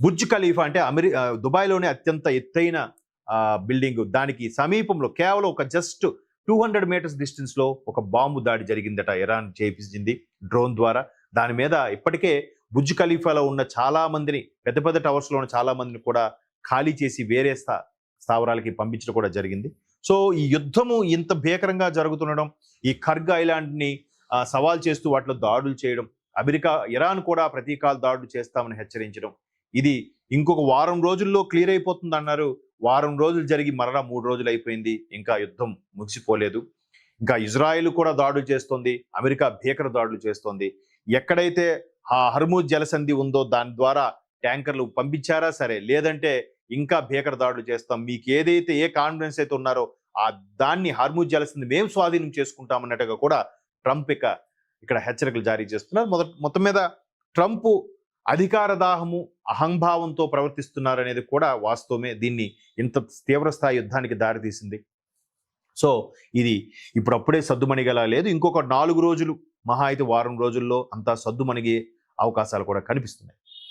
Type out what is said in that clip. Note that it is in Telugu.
బుర్జ్ ఖలీఫా అంటే దుబాయ్లోనే అత్యంత ఎత్తైన బిల్డింగ్. దానికి సమీపంలో కేవలం ఒక జస్ట్ 200 మీటర్స్ డిస్టెన్స్లో ఒక బాంబు దాడి జరిగిందట. ఇరాన్ చేపించింది డ్రోన్ ద్వారా. దాని మీద ఇప్పటికే బుర్జ్ ఖలీఫాలో ఉన్న చాలా మందిని, పెద్ద పెద్ద టవర్స్లో ఉన్న చాలా మందిని కూడా ఖాళీ చేసి వేరే స్థావరాలకి పంపించడం కూడా జరిగింది. సో ఈ యుద్ధము ఇంత భీకరంగా జరుగుతుండడం, ఈ ఖర్గ్ ఐలాండ్ని సవాల్ చేస్తూ వాటిలో దాడులు చేయడం, ఇరాన్ కూడా ప్రతీకాల దాడులు చేస్తామని హెచ్చరించడం, ఇది ఇంకొక వారం రోజుల్లో క్లియర్ అయిపోతుంది అన్నారు. వారం రోజులు జరిగి మరలా 3 రోజులు అయిపోయింది, ఇంకా యుద్ధం ముగిసిపోలేదు. ఇంకా ఇజ్రాయెల్ కూడా దాడులు చేస్తోంది, అమెరికా భీకర దాడులు చేస్తోంది. ఎక్కడైతే ఆ హర్మూజ్ జలసంధి ఉందో దాని ద్వారా ట్యాంకర్లు పంపించారా సరే, లేదంటే ఇంకా భీకర దాడులు చేస్తాం, మీకు ఏదైతే ఏ కాన్ఫిడెన్స్ అయితే ఉన్నారో దాన్ని హర్మూజ్ జలసంధి మేము స్వాధీనం చేసుకుంటామన్నట్టుగా కూడా ట్రంప్ ఇక్కడ హెచ్చరికలు జారీ చేస్తున్నారు. మొత్తం మీద ట్రంప్ అధికార దాహము, అహంభావంతో ప్రవర్తిస్తున్నారు అనేది కూడా వాస్తవమే. దీన్ని ఇంత తీవ్రస్థాయి యుద్ధానికి దారితీసింది. సో ఇది ఇప్పుడప్పుడే సద్దుమణిగేలా లేదు. ఇంకొక 4 రోజులు, మహా అయితే వారం రోజుల్లో అంతా సద్దుమణిగే అవకాశాలు కూడా కనిపిస్తున్నాయి.